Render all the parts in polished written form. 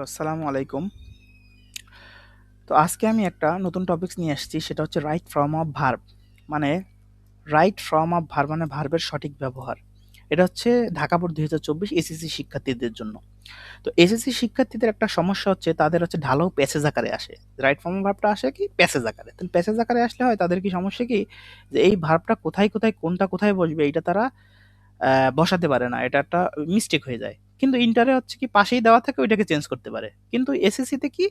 আসসালামু আলাইকুম। তো আজকে আমি একটা নতুন টপিকস নিয়ে আসছি, সেটা হচ্ছে রাইট ফর্ম অফ ভার্ব। মানে রাইট ফর্ম অফ ভার্ব মানে ভার্বের সঠিক ব্যবহার। এটা হচ্ছে ঢাকা বোর্ড 2024 এসএসসি শিক্ষার্থীদের জন্য। তো এসএসসি শিক্ষার্থীদের একটা সমস্যা হচ্ছে তাদের হচ্ছে ঢালাও প্যাসেজ আকারে আসে। রাইট ফর্ম অফ ভার্বটা আসে কি প্যাসেজ আকারে। তাহলে প্যাসেজ আকারে আসলে হয় তাদের কি সমস্যা কি, যে এই ভার্বটা কোথায় কোথায় কোনটা কোথায় বসবে এইটা তারা বসাতে পারে না, এটা একটা মিস্টেক হয়ে যায়। কিন্তু ইন্টারে হচ্ছে কি পাশেই দেওয়া থাকে, ওইটাকে চেঞ্জ করতে পারে। কিন্তু এসএসসিতে কি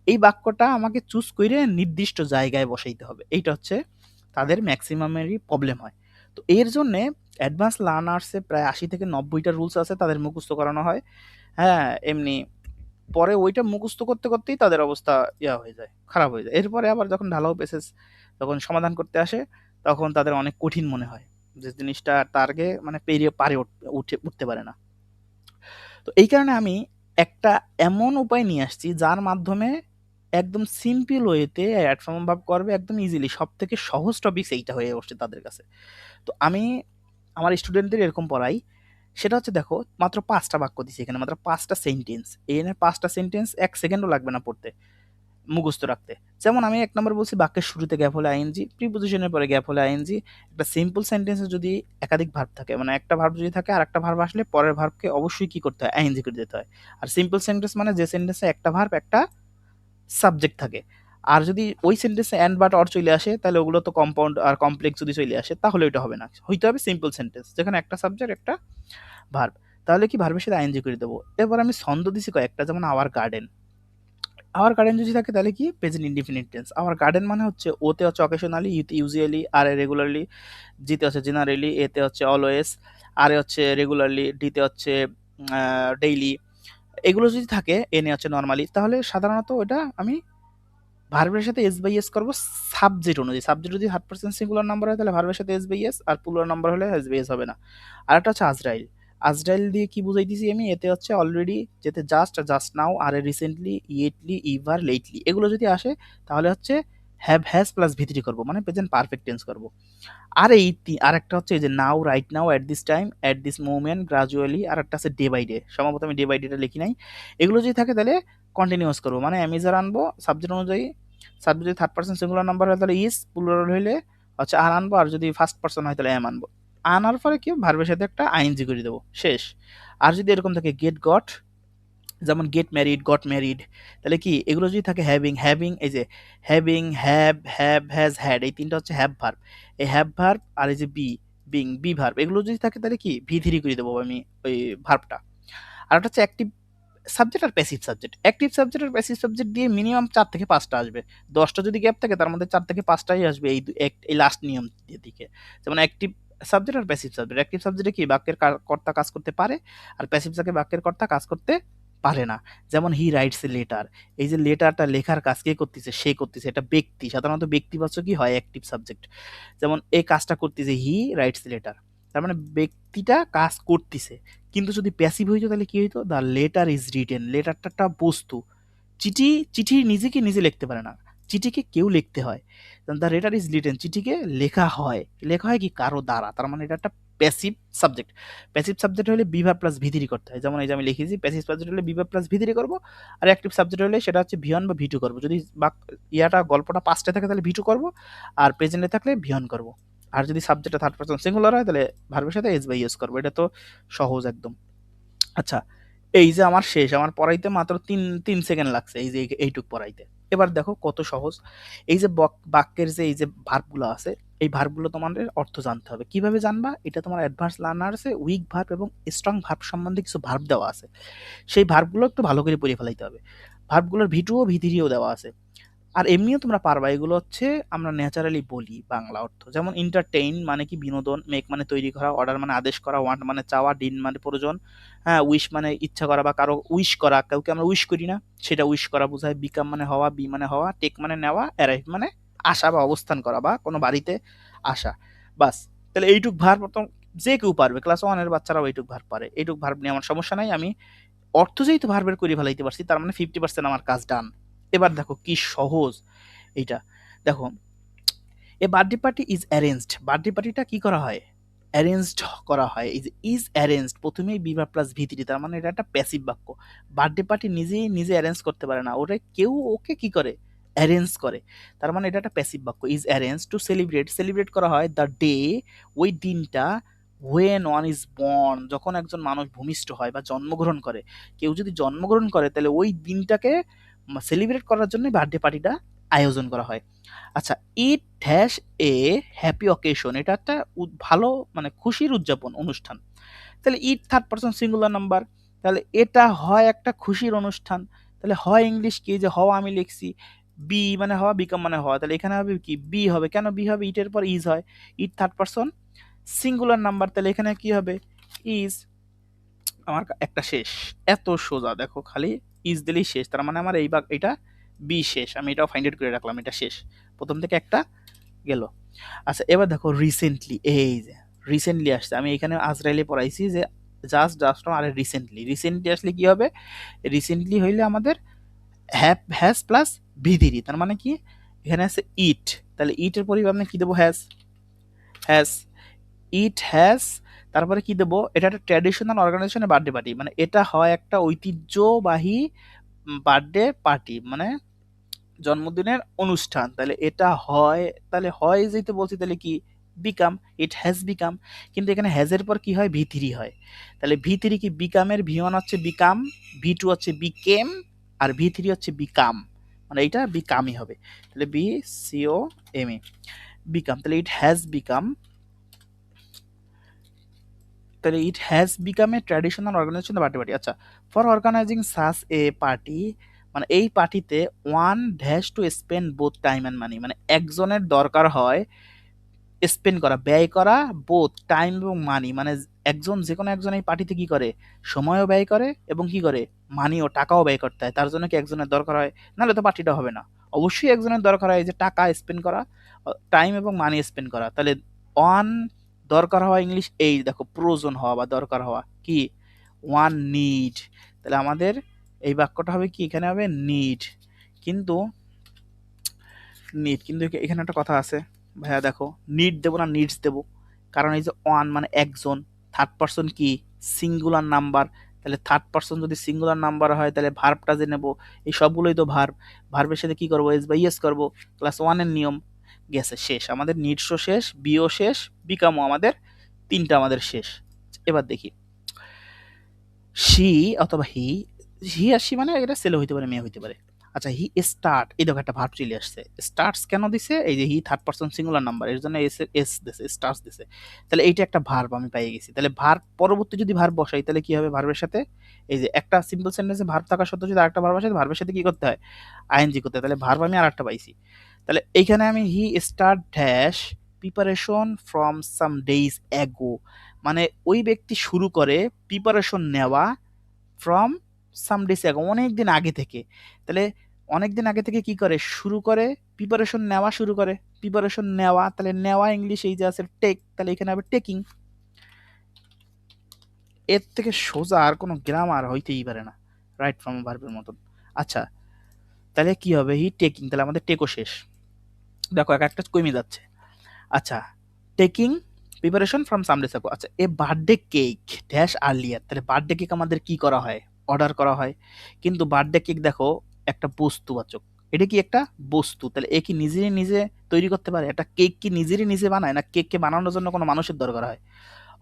এই বাক্যটা আমাকে চুজ করে নির্দিষ্ট জায়গায় বসাইতে হবে, এইটা হচ্ছে তাদের ম্যাক্সিমামেরই প্রবলেম হয়। তো এর জন্যে অ্যাডভান্স লার্নার্সে প্রায় 80 থেকে 90টা রুলস আছে, তাদের মুখস্থ করানো হয়। হ্যাঁ, এমনি পরে ওইটা মুখস্থ করতে করতেই তাদের অবস্থা হয়ে যায়, খারাপ হয়ে যায়। এরপরে আবার যখন ঢালাও পেসেস যখন সমাধান করতে আসে, তখন তাদের অনেক কঠিন মনে হয়, যে জিনিসটা টার্গে মানে পেরিয়ে পারে উঠতে পারে না। তো এই কারণে আমি একটা এমন উপায় নিয়ে আসছি যার মাধ্যমে একদম সিম্পল ওয়েতে অ্যাড ফর্ম ভাব করবে একদম ইজিলি। সব থেকে সহজ টপিক এইটা হয়ে বসছে তাদের কাছে। তো আমি আমার স্টুডেন্টদের এরকম পড়াই। সেটা হচ্ছে দেখো, মাত্র 5টা বাক্য দিছি এখানে, মাত্র 5টা সেন্টেন্স। এখানে 5টা সেন্টেন্স 1 সেকেন্ডও লাগবে না পড়তে, মুখস্থ রাখতে। যেমন আমি 1 নম্বর বলছি, বাক্যের শুরুতে গ্যাপ হলে আইএনজি, প্রিপোজিশনের পরে গ্যাপ হলে আইএনজি। একটা সিম্পল সেন্টেন্সে যদি একাধিক ভার্ব থাকে, মানে একটা ভার্ব যদি থাকে আর একটা ভার্ব আসলে পরের ভার্বকে অবশ্যই কি করতে হয়, আইএনজি করে দিতে হয়। আর সিম্পল সেন্টেন্স মানে যে সেন্টেন্সে একটা ভার্ব একটা সাবজেক্ট থাকে। আর যদি ওই সেন্টেন্সে এন্ড বাট অর চলে আসে, তাহলে ওগুলো তো কম্পাউন্ড আর কমপ্লেক্স যদি চলে আসে, তাহলে ওইটা হবে না। হইতে হবে সিম্পল সেন্টেন্স যেখানে একটা সাবজেক্ট একটা ভার্ব। তাহলে কি ভার্বের সাথে আইএনজি করে দেবো। এরপর আমি ছন্দ দিছি কয়েকটা, যেমন আওয়ার গার্ডেন। আওয়ার গার্ডেন যদি থাকে তাহলে কি present indefinite tense. Hour garden মানে হচ্ছে ওতে হচ্ছে অকেশনালি, ইউতে ইউজুয়ালি, আর এ রেগুলারলি, জিতে হচ্ছে জেনারেলি, এতে হচ্ছে অলওয়েজ, আর এ হচ্ছে রেগুলারলি, ডিতে হচ্ছে ডেইলি। এগুলো যদি থাকে, এনে হচ্ছে নর্মালি, তাহলে সাধারণত ওটা আমি ভার্বের সাথে এস বাই এস করবো সাবজেক্ট অনুযায়ী। সাবজেক্ট যদি 100% সিঙ্গুলার নাম্বার হয় তাহলে ভার্বের সাথে এস বাই এস, আর প্লুরাল নাম্বার হলে এস বাই এস হবে না। আর একটা হচ্ছে আজরাইল। আজরাইল দিয়ে কি বুঝাইতেছি আমি, এতে হচ্ছে অলরেডি, যেতে জাস্ট, জাস্ট নাও, আর রিসেন্টলি, ইয়েটলি, ইভার, লেটলি, এগুলো যদি আসে তাহলে হচ্ছে হ্যাভ হ্যাজ প্লাস ভিত্তি করবো, মানে প্রেজেন্ট পারফেক্ট টেন্স করবো। আর আর একটা হচ্ছে এই যে now, right now, at this time, at this moment, gradually, আর একটা আছে ডে বাই ডে। সম্ভবত আমি ডে বাই ডেটা লিখি নাই। এগুলো যদি থাকে তাহলে কন্টিনিউয়াস করবো, মানে অ্যামিজার আনবো সাবজেক্ট অনুযায়ী। সাবজেক্ট যদি 3rd পার্সন সিঙ্গুলার নাম্বার হয় তাহলে ইস, প্লুরাল হইলে হচ্ছে আর আনবো, আর যদি 1st পার্সন হয় তাহলে এম আনবো। আনার পরে কি ভার্বের সাথে একটা আইএনজি করে দেবো, শেষ। আর যদি এরকম থাকে গেট গট, যেমন গেট ম্যারিড, গট ম্যারিড, তাহলে কি এগুলো যদি থাকে হ্যাভিং, হ্যাভিং, এই যে হ্যাভিং, হ্যাভ, হ্যাজ, হ্যাড, এই তিনটা হচ্ছে হ্যাভ ভার্ব। এই হ্যাভ ভার্ব আর এই যে বিং, বি ভার্ব, এগুলো যদি থাকে তাহলে কি ভি3 করে দেবো আমি ওই ভার্বটা। আর একটা হচ্ছে অ্যাক্টিভ সাবজেক্ট আর প্যাসিভ সাবজেক্ট। অ্যাক্টিভ সাবজেক্ট আর প্যাসিভ সাবজেক্ট দিয়ে মিনিমাম 4 থেকে 5টা আসবে। 10টা যদি গ্যাপ থাকে তার মধ্যে 4 থেকে 5টাই আসবে এই লাস্ট নিয়ম দিকে। যেমন অ্যাক্টিভ সাবজেক্ট আর প্যাসিভ সাবজেক্ট। অ্যাক্টিভ সাবজেক্টে কি বাক্যের কর্তা কাজ করতে পারে, আর প্যাসিভ সাবজেক্টে বাক্যের কর্তা কাজ করতে পারে না। যেমন হি রাইটস এ লেটার, এই যে লেটারটা লেখার কাজ কে করতেছে, সে করতেছে, এটা ব্যক্তি, সাধারণত ব্যক্তিবাচকই হয় অ্যাক্টিভ সাবজেক্ট। যেমন এই কাজটা করতেছে হি রাইটস লেটার, তার মানে ব্যক্তিটা কাজ করতেছে। কিন্তু যদি প্যাসিভ হইতো তাহলে কি হইতো, দ্য লেটার ইজ রিটেন, লেটারটা একটা বস্তু। চিঠি, চিঠি নিজেকে নিজে লিখতে পারে না, চিঠিকে কেউ লিখতে হয়। দ্য লেটার ইজ রিটেন, চিঠিকে লেখা হয়, লেখা হয় কি কারো দ্বারা, তার মানে এটা একটা প্যাসিভ সাবজেক্ট। প্যাসিভ সাবজেক্ট হলে বিভার প্লাস ভিথিরি করতে হয়, যেমন এই যে আমি লিখেছি প্যাসিভ সাবজেক্ট হলে বিভার প্লাস ভিথিরি করবো। আর অ্যাক্টিভ সাবজেক্ট হলে সেটা হচ্ছে ভিয়ন বা ভিটু করবো। যদি গল্পটা পাস্টে থাকে তাহলে ভিটু করবো, আর প্রেজেন্টে থাকলে ভিয়ন করবো। আর যদি সাবজেক্টটা 3rd পার্সন সিঙ্গুলার হয় তাহলে ভার্বের সাথে এস বাই এস করবো। এটা তো সহজ একদম। আচ্ছা, এই যে আমার শেষ, আমার পড়াইতে মাত্র 3 সেকেন্ড লাগছে, এই যে এইটুক পড়াইতে। এবার দেখো কত সহজ। এই যে বাক্যের যে এই যে ভার্বগুলো আছে, এই ভার্বগুলো তোমাদের অর্থ জানতে হবে। কিভাবে জানবা, এটা তোমার অ্যাডভান্স লার্নার্সে উইক ভার্ব এবং স্ট্রং ভার্ব সম্বন্ধে কিছু ভার্ব দেওয়া আছে। সেই ভার্বগুলো একটু ভালো করে পড়ে ফেলাইতে হবে। ভার্বগুলোর ভিটুও ভিথিরিও দেওয়া আছে। আর এমনিও তোমরা পারবা, এগুলো হচ্ছে আমরা ন্যাচারালি বলি বাংলা অর্থ। যেমন এন্টারটেইন মানে কি বিনোদন, মেক মানে তৈরি করা, অর্ডার মানে আদেশ করা, ওয়ান্ট মানে চাওয়া, ডিন মানে প্রয়োজন, হ্যাঁ, উইশ মানে ইচ্ছা করা বা কারো উইশ করা, কাউকে আমরা উইশ করি না সেটা উইশ করা বোঝায়, বিকাম মানে হওয়া, বি মানে হওয়া, টেক মানে নেওয়া, অ্যারাইভ মানে আসা বা অবস্থান করা বা কোনো বাড়িতে আসা। বাস। তাহলে এইটুক ভার্ব প্রথম যে কেউ পারবে, ক্লাস 1 এর বাচ্চারাও এইটুক ভার্ব পারে। এইটুক ভার্ব নিয়ে আমার সমস্যা নাই, আমি অর্থ যেহেতু ভার্বের করে ফেলাইতে পারছি, তার মানে 50% আমার কাজ ডান। এবার দেখো কি সহজ এইটা। দেখো, a birthday party is arranged, birthday পার্টিটা কি করা হয়, অ্যারেঞ্জড করা হয়। এই যে ইজ অ্যারেঞ্জড প্রথমেই be verb plus V three, তার মানে এটা একটা প্যাসিভ বাক্য। বার্থডে পার্টি নিজেই নিজে অ্যারেঞ্জ করতে পারে না, ওটা কেউ ওকে কি করে, অ্যারেঞ্জ করে। তার মানে এটা একটা প্যাসিভ বাক্য। Is arrange to celebrate, celebrate করা হয় দ্য ডে, ওই দিনটা, ওয়েন ওয়ান ইজ বর্ন, যখন একজন মানুষ ভূমিষ্ঠ হয় বা জন্মগ্রহণ করে। কেউ যদি জন্মগ্রহণ করে তাহলে ওই দিনটাকে সেলিব্রেট করার জন্য বার্থডে পার্টিটা আয়োজন করা হয়। আচ্ছা, it has a happy occasion, এটা একটা ভালো মানে খুশির উদযাপন অনুষ্ঠান। তাহলে it third person singular number, তাহলে এটা হয় একটা খুশির অনুষ্ঠান। তাহলে হয় ইংলিশ কি, যে হওয়া আমি লিখছি, বি মানে হওয়া, বিকাম মানে হওয়া, তাহলে এখানে হবে কি বি হবে। কেন বি হবে, ইটের পর ইজ হয়, it third person singular number, তাহলে এখানে কি হবে ইজ। আমার একটা শেষ, এত সোজা, দেখো খালি ইজ দিলেই শেষ, তার মানে আমার এই এটা বি শেষ, আমি এটাও ফাইন্ড আউট করে রাখলাম, এটা শেষ, প্রথম থেকে একটা গেল। আচ্ছা এবার দেখো রিসেন্টলি, এই যে রিসেন্টলি আসছে, আমি এখানে আজরাইলে পড়াইছি যে জাস্ট আরে রিসেন্টলি, রিসেন্টলি আসলে কি হবে, রিসেন্টলি হইলে আমাদের হ্যাজ প্লাস ভিধিরি, তার মানে কি এখানে আছে ইট, তাহলে ইটের পরিবর্তে কি দেবো, হ্যাজ, হ্যাজ, ইট হ্যাজ, তারপরে কি দেবো, এটা একটা ট্র্যাডিশনাল অর্গানাইজেশনের বার্থডে পার্টি, মানে এটা হয় একটা ঐতিহ্যবাহী বার্থডে পার্টি, মানে জন্মদিনের অনুষ্ঠান, তাহলে এটা হয়, তাহলে হয় যেতে বলছি, তাহলে কি বিকাম, ইট হ্যাজ বিকাম। কিন্তু এখানে হ্যাজের পর কি হয়, ভি থ্রি হয়, তাহলে ভি থ্রি কি বিকামের, ভি ওয়ান হচ্ছে বিকাম, ভি টু হচ্ছে বিকেম, আর ভি থ্রি হচ্ছে বিকাম, মানে এইটা বিকামই হবে, তাহলে B C O M E, become, তাহলে ইট হ্যাজ বিকাম, তাহলে it has become a traditional organization birthday party. আচ্ছা, for organizing such a party, মানে এই পার্টিতে one has to spend both time and money, মানে একজনের দরকার হয় স্পেন্ড করা, ব্যয় করা, বোথ টাইম এবং মানি, মানে একজন যে কোনো একজন এই পার্টিতে কি করে, সময়ও ব্যয় করে এবং কি করে, মানিও টাকাও ব্যয় করতে হয়, তার জন্য কি একজনের দরকার হয়, নাহলে তো পার্টিটা হবে না। অবশ্যই একজনের দরকার হয় যে টাকা স্পেন্ড করা, টাইম এবং মানি স্পেন্ড করা, তাহলে ওয়ান দরকার হওয়া, ইংলিশ এই দেখো প্রয়োজন হওয়া বা দরকার হওয়া কি, ওয়ান নিড, তাহলে আমাদের এই বাক্যটা হবে কি, এখানে হবে নিড, কিন্তু কিন্তু এখানে একটা কথা আছে ভাইয়া, দেখো নিড দেবো না নিডস দেবো, কারণ এই যে ওয়ান মানে একজন, থার্ড পারসন কি সিঙ্গুলার নাম্বার, তাহলে থার্ড পারসন যদি সিঙ্গুলার নাম্বার হয় তাহলে ভার্বটা যে নেবো, এই সবগুলোই তো ভার্ব, ভার্বের সাথে কি করবো, এস বা ইয়েস করবো, ক্লাস ওয়ানের নিয়ম গেছে, শেষ আমাদের নিডসও শেষ, বিও শেষ, বিকামও আমাদের তিনটা আমাদের শেষ। এবার দেখি শি অথবা হি আর শি মানে এটা ছেলে হইতে পারে মেয়ে হইতে পারে। আচ্ছা হি স্টার্ট, এই দেখো একটা ভার্ব চলে আসছে, স্টার্টস কেন দিছে, এই যে he third person singular number, এর জন্য এস দিছে, স্টার্টস দিছে, তাহলে এইটা একটা ভার্ব আমি পেয়ে গেছি। তাহলে ভার্ব পরবর্তী যদি ভার্ব বসাই তাহলে কি হবে, ভার্বের সাথে এই যে একটা সিম্পল সেন্টেন্সে ভার্ব থাকা সত্ত্বেও যদি আরেকটা ভার্ব আসে, ভার্বের সাথে কি করতে হয়, আইএনজি করতে হয়, তাহলে ভার্ব আমি আরেকটা পাইছি। তাহলে এইখানে আমি he start dash preparation from some days ago, মানে ওই ব্যক্তি শুরু করে প্রিপারেশন নেওয়া ফ্রম সাম ডেজ অ্যাগো, অনেক দিন আগে থেকে, তাহলে অনেক দিন আগে থেকে কি করে, শুরু করে প্রিপারেশন নেওয়া, শুরু করে প্রিপারেশন নেওয়া, তাহলে নেওয়া ইংলিশ এই যে আছে টেক, তাহলে এখানে হবে টেকিং। এর থেকে সোজা আর কোনো গ্রামার হইতেই পারে না রাইট ফ্রম ভার্বের মতন। আচ্ছা তাহলে কি হবে, হি টেকিং, তাহলে আমাদের টেকও শেষ, দেখো এক একটা কমে যাচ্ছে। আচ্ছা টেকিং প্রিপারেশন ফ্রম সামডে সাকো। আচ্ছা a birthday cake dash earlier, তাহলে বার্থডে কেক আমাদের কি করা হয়, অর্ডার করা হয়, কিন্তু বার্থডে কেক দেখো একটা বস্তুবাচক, এটা কি একটা বস্তু, তাহলে এ কি নিজেরই নিজে তৈরি করতে পারে, একটা কেক কি নিজেরই নিজে বানায়, না কেককে বানানোর জন্য কোনো মানুষের দরকার হয়,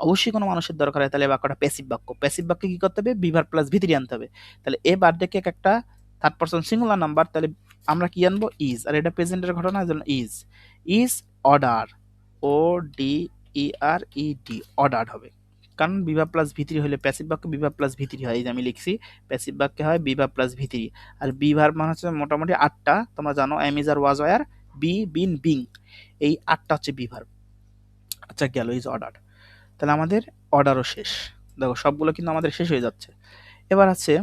অবশ্যই কোনো মানুষের দরকার হয়, তাহলে বাক্যটা প্যাসিভ বাক্য, প্যাসিভ বাক্যে কি করতে হবে, বিভার প্লাস ভিতরি আনতে হবে, তাহলে এ বার্থডে কেক একটা থার্ড পারসন সিঙ্গুলার নাম্বার, তাহলে আমরা কি আনবো ইজ, আর এটা প্রেজেন্টের ঘটনা জন্য is, is order, O D E R E D, ordered হবে, কারণ বিভা প্লাস ভিতরি হলে প্যাসিভ বাক্য বিভা প্লাস ভিতরি হয়, এই যে আমি লিখছি প্যাসিভ বাক্যে হয় বিভা প্লাস ভিতরি, আর বিভার মানে হচ্ছে মোটামুটি আটটা, তোমরা জানো am is are was were be been being, এই আটটা হচ্ছে বিভার। আচ্ছা গেল ইজ অর্ডার, তাহলে আমাদের অর্ডারও শেষ, দেখো সবগুলো কিন্তু আমাদের শেষ হয়ে যাচ্ছে। এবার আছে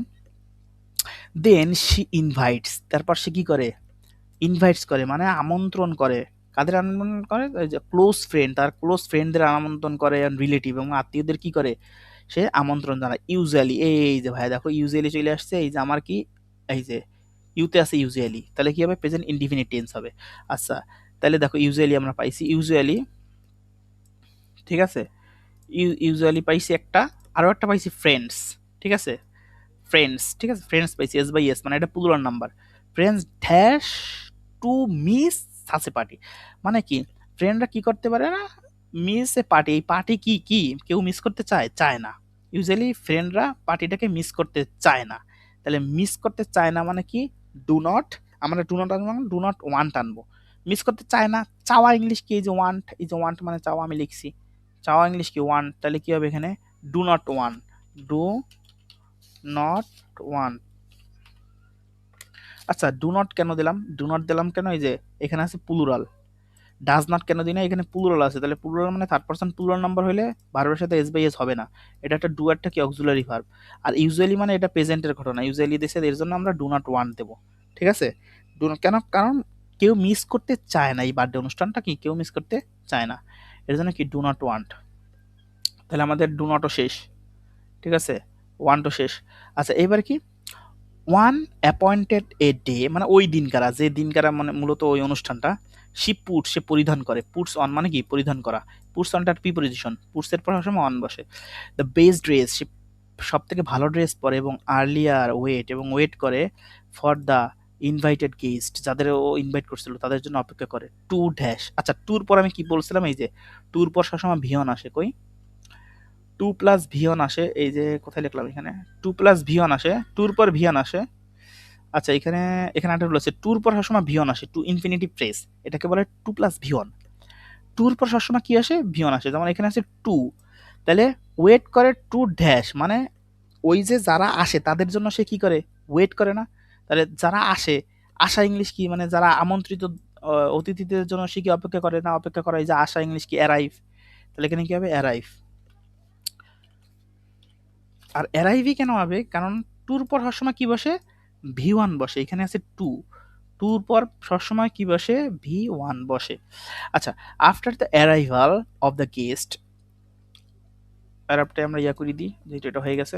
দেন শি ইনভাইটস, তারপর সে কি করে, ইনভাইটস করে মানে আমন্ত্রণ করে, কাদের আমন্ত্রণ করে, ওই যে ক্লোজ ফ্রেন্ড, তার ক্লোজ ফ্রেন্ডদের আমন্ত্রণ করে, রিলেটিভ এবং আত্মীয়দের কি করে, সে আমন্ত্রণ জানায়, ইউজুয়ালি এই যে ভাই দেখো ইউজুয়ালি চলে আসছে, এই যে আমার কি এই যে ইউতে আছে ইউজুয়ালি, তাহলে কি হবে প্রেজেন্ট ইনডিফিনিট টেন্স হবে। আচ্ছা তাহলে দেখো ইউজুয়ালি আমরা পাইছি, ইউজুয়ালি ঠিক আছে, ইউজুয়ালি পাইছি একটা, আরও একটা পাইছি ফ্রেন্ডস, ঠিক আছে, ফ্রেন্ডস, ঠিক আছে, ফ্রেন্ডস পাইছি এস বাই এস, মানে এটা plural number. Friends dash to miss সাসে পার্টি, মানে কি ফ্রেন্ডরা কি করতে পারে না, মিস এ পার্টি, এই পার্টি কি কি কেউ মিস করতে চায়, চায় না। ইউজুয়ালি ফ্রেন্ডরা পার্টিটাকে মিস করতে চায় না। তাহলে মিস করতে চায় না মানে কি, ডু নট, আমরা ডু নট আনবো, ডু নট ওয়ান্ট আনবো। মিস করতে চায় না, চাওয়া ইংলিশ কি, এই যে ওয়ান্ট, এই যে ওয়ান্ট মানে চাওয়া, আমি লিখছি চাওয়া ইংলিশ কি ওয়ান্ট, তাহলে কি হবে এখানে do not one, do not one. আচ্ছা ডু নট কেন দিলাম, ডু নট দিলাম কেন, এই যে এখানে আছে প্লুরাল। ডাজ নট কেন দিই না, এখানে প্লুরাল আছে, তাহলে প্লুরাল মানে থার্ড পারসন প্লুরাল নাম্বার হলে ভার্বের সাথে এস বাই এস হবে না, এটা একটা ডু একটা কি অক্সিলারি ভার্ব। আর ইউজুয়ালি মানে এটা প্রেজেন্টের ঘটনা, ইউজুয়ালি দেশে, এর জন্য আমরা ডু নট ওয়ান্ট দেবো, ঠিক আছে। ডু নট কেন, কারণ কেউ মিস করতে চায় না, এই বার্থডে অনুষ্ঠানটা কি কেউ মিস করতে চায় না, এর জন্য কি ডু নট ওয়ান্ট। তাহলে আমাদের ডু নটও শেষ, ঠিক আছে, ওয়ান্টও শেষ। আচ্ছা এবার কি, ওয়ান অ্যাপয়েন্টেড এ ডে, মানে ওই দিনকারা, যে দিনকারা মানে মূলত ওই অনুষ্ঠানটা, সে পুট, সে পরিধান করে, পুটস অন মানে কি পরিধান করা, পুটস অনটার প্রিপোজিশন, পুটসের পর সময় অন বসে। দ্য বেস্ট ড্রেস, সে সব থেকে ভালো ড্রেস পরে, এবং আর্লিয়ার ওয়েট, এবং ওয়েট করে ফর দ্য ইনভাইটেড গেস্ট, যাদের ও ইনভাইট করছিল তাদের জন্য অপেক্ষা করে, টু ড্যাশ। আচ্ছা ট্যুর পর আমি কি বলছিলাম, এই যে ট্যুর পর সবসময় ভিয়ন আসে, কই টু প্লাস ভিয়ন আসে, এই যে কোথায় লিখলাম এখানে, টু প্লাস ভিয়ন আসে, ট্যুর পর ভিয়ন আসে। আচ্ছা এখানে, এখানে একটা বলেছে ট্যুর পর সবসময় ভিয়ন আসে, টু ইনফিনিটিভ ফ্রেজ, এটাকে বলে টু প্লাস ভিয়ন। ট্যুর পর সবসময় কি আসে, ভিয়ন আসে, যেমন এখানে আছে টু, তাহলে ওয়েট করে টু ড্যাশ, মানে ওই যে যারা আসে তাদের জন্য সে কি করে, ওয়েট করে না, তাহলে যারা আসে, আসা ইংলিশ কি, মানে যারা আমন্ত্রিত অতিথিদের জন্য সে কি অপেক্ষা করে না, অপেক্ষা করে, এই যে আসা ইংলিশ কি অ্যারাইভ, তাহলে এখানে কি হবে অ্যারাইভ। আর অ্যারাইভই কেন হবে, কারণ টুর পর সবসময় কি বসে, ভি ওয়ান বসে, এখানে আছে টু, টুর পর সবসময় কি বসে, ভি ওয়ান বসে। আচ্ছা after the arrival of the guest, অ্যারাবটাই আমরা ইয়া করে দিই, যেহেতু এটা হয়ে গেছে।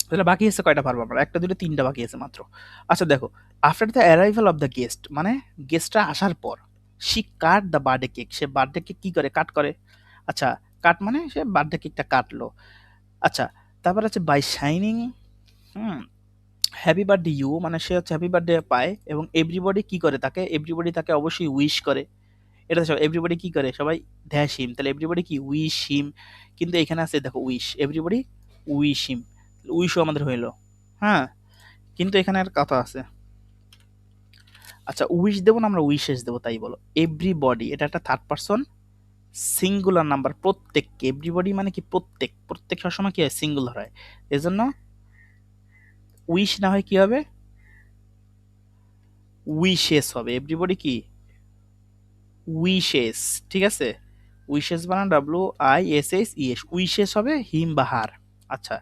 তাহলে বাকি আছে কয়টা ভার্ব, আমরা একটা দুটো তিনটা বাকি আছে মাত্র। আচ্ছা দেখো, after the arrival of the guest মানে গেস্টরা আসার পর, she cut the birthday cake, say birthday cake কি করে, কাট করে। আচ্ছা কাট মানে সে বার্থডে কেকটা কাটলো। আচ্ছা তারপর আছে বাই শাইনিং, হুম, হ্যাপি বার্থডে ইউ, মানে সে হচ্ছে হ্যাপি বার্থডে পায়, এবং এভরিবডি কি করে, তাকে এভরিবডি তাকে অবশ্যই উইশ করে, এটা সব এভরিবডি কি করে, সবাই ড্যাশ হিম, তাহলে এভরিবডি কি উইশ হিম, কিন্তু এখানে আছে দেখো উইশ, এভরিবডি উইশ হিম, উইশও আমাদের হইলো, হ্যাঁ, কিন্তু এখানে আর কথা আছে। আচ্ছা উইশ দেবো না আমরা উইশেস দেবো, তাই বলো, এভরিবডি এটা একটা থার্ড পারসন সিঙ্গুলার নাম্বার, প্রত্যেককে, এভরিবডি মানে কি প্রত্যেক, প্রত্যেক সবসময় কি হয় সিঙ্গুলার হয়, এজন্য উইশ না হয় কি হবে, উইশেস হবে, এভরিবডি কি উইশেস, ঠিক আছে, উইশেস বানান W I S S E S, wishes হবে হিম বা হার। আচ্ছা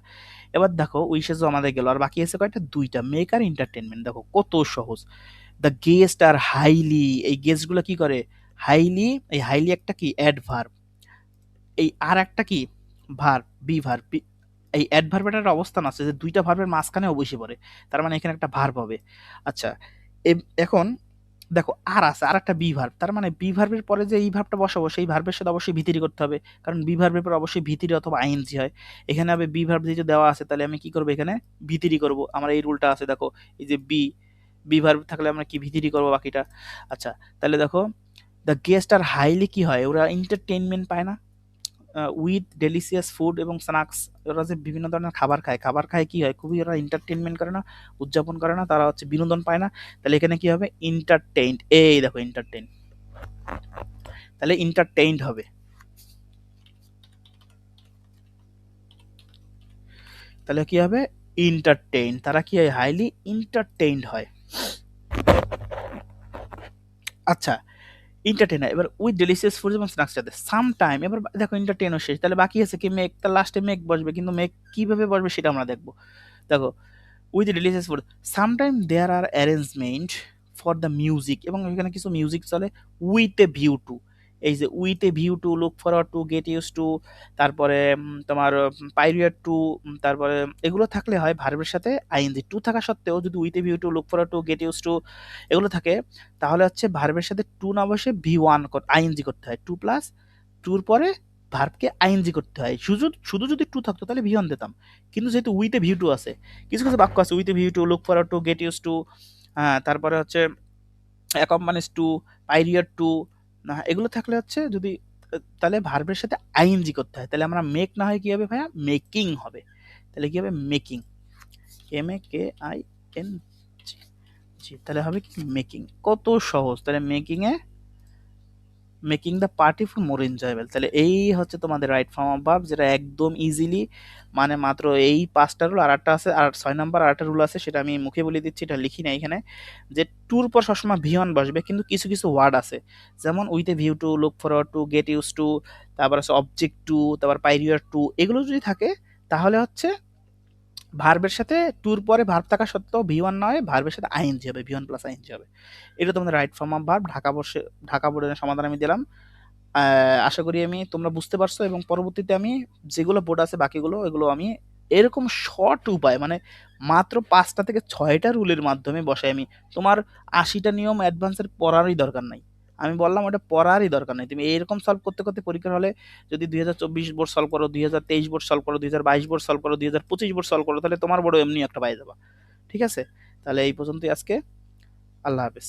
এবার দেখো উইশেসও আমাদের গেল, আর বাকি আছে কয়টা, দুইটা, মেক আর এন্টারটেনমেন্ট, দেখো কত সহজ। দ্য গেস্ট আর হাইলি, এই গেস্টগুলো কি করে, হাইলি, এই হাইলি একটা কি অ্যাডভার্ব, এই আর একটা কি ভার্ব, বি ভার্ব, এই অ্যাডভার্বের একটা অবস্থান আছে যে দুইটা ভার্বের মাঝখানে বসে পড়ে, তার মানে এখানে একটা ভার্ব হবে। আচ্ছা এখন দেখো আর আছে আর একটা বি ভার্ব, তার মানে বি ভার্বের পরে যে এই ভার্বটা বসাবো সেই ভার্বের সাথে অবশ্যই ভিতিরি করতে হবে, কারণ বি ভার্বের পর অবশ্যই ভিতিরি অথবা আইএনজি হয়। এখানে হবে বি ভার্ব যেহেতু দেওয়া আছে, তাহলে আমি কি করবো, এখানে ভিতিরি করব, আমার এই রুলটা আছে দেখো, এই যে বি, বি ভার্ব থাকলে আমরা কি ভিতিরি করবো বাকিটা। আচ্ছা তাহলে দেখো দ্য গেস্ট আর হাইলি কি হয়, ওরা এন্টারটেনমেন্ট পায় না, উইথ ডেলিসিয়াস ফুড এবং স্ন্যাক্স, ওরা যে বিভিন্ন ধরনের খাবার খায়, খাবার খায় কি হয়, খুবই ওরা এন্টারটেনমেন্ট করে না, উদযাপন করে না, তারা হচ্ছে বিনোদন পায় না, তাহলে এখানে কি হবে এন্টারটেইনড, এই দেখো এন্টারটেইন, তাহলে এন্টারটেইনড হবে, তাহলে কি হবে এন্টারটেইন, তারা কি হয় হাইলি এন্টারটেইনড হয়। আচ্ছা এন্টারটেইন, এবার উইথ ডেলিসিয়াস ফুড এবং স্ন্যাক্স সাথে সাম টাইম, এবার দেখো এন্টারটেইনও শেষ, তাহলে বাকি আছে কি মেক, তার লাস্টে মেক বসবে, কিন্তু মেক কিভাবে বসবে সেটা আমরা দেখবো। দেখো with religious food, sometime there are arrangement for the music, এবং এখানে কিছু মিউজিক চলে, উইথ এ ভিউ টু, এই যে with a view to, look forward to, get use to, তারপরে তোমার পাইরিয়ার টু, তারপরে এগুলো থাকলে হয় ভার্বের সাথে আইএনজি, টু থাকা সত্ত্বেও যদি with a view to, look forward to, get use to এগুলো থাকে, তাহলে হচ্ছে ভার্বের সাথে টু না বসে ভি ওয়ান আইএনজি করতে হয়, টু প্লাস টুর পরে ভার্বকে আইএনজি করতে হয়। শুধু শুধু যদি টু থাকতো তাহলে ভি ওয়ান দিতাম, কিন্তু যেহেতু উইথ এ ভিউ টু আছে, কিছু কিছু বাক্য আছে with a view to, look forward to, get use to, হ্যাঁ, তারপরে হচ্ছে অ্যাকম্পানিজ টু, পাইরিয়ড টু, না এগুলো থাকলে হচ্ছে যদি তাহলে ভার্বের সাথে আইএনজি করতে হয়, তাহলে আমরা মেক না হয় কি হবে ভাইয়া, মেকিং হবে। তাহলে কি হবে, মেকিং, MAKING, জি, তাহলে হবে কি মেকিং। কত সহজ! তাহলে making the party for more enjoyable. তাহলে এই হচ্ছে তোমাদের রাইট ফর্ম অফ ভার্ব, যেটা একদম ইজিলি, মানে মাত্র এই 5টা রুল, আর একটা আছে, আর 6 নাম্বার আর একটা রুল আছে, সেটা আমি মুখে বলে দিচ্ছি, এটা লিখি না এখানে, যে টুর পর সবসময় ভি ওয়ান বসবে, কিন্তু কিছু কিছু ওয়ার্ড আছে, যেমন with a view to, look forward to, get use to, তারপর আছে অবজেক্ট টু, তারপর পাইরিয়র টু, এগুলো যদি থাকে তাহলে হচ্ছে ভার্বের সাথে টুর পরে ভার্ব থাকা সত্ত্বেও ভি ওয়ান নয়, ভার্বের সাথে আইএনজি হবে, ভি ওয়ান প্লাস আইএনজি হবে। এটা তোমাদের right form of verb Dhaka বোর্ডের সমাধান আমি দিলাম। আশা করি তোমরা বুঝতে পারছো, এবং পরবর্তীতে আমি যেগুলো বোর্ড আছে বাকিগুলো এগুলো আমি এরকম শর্ট উপায়, মানে মাত্র 5টা থেকে 6টা রুলের মাধ্যমে বসাই আমি। তোমার 80টা নিয়ম অ্যাডভান্সের পড়ারই দরকার নাই, আমি বললাম ওটা পড়ারই দরকার নাই, তুমি এরকম সলভ করতে করতে পরীক্ষার হলে যদি 2024 বোর্ড সলভ করো, 2023 বোর্ড সলভ করো, 2022 বোর্ড সলভ করো, 2025 বোর্ড সলভ করো, তাহলে তোমার বড় এমনি একটা পাই যাবা। ঠিক আছে, তাহলে এই পর্যন্তই আজকে। আল্লাহ হাফেজ।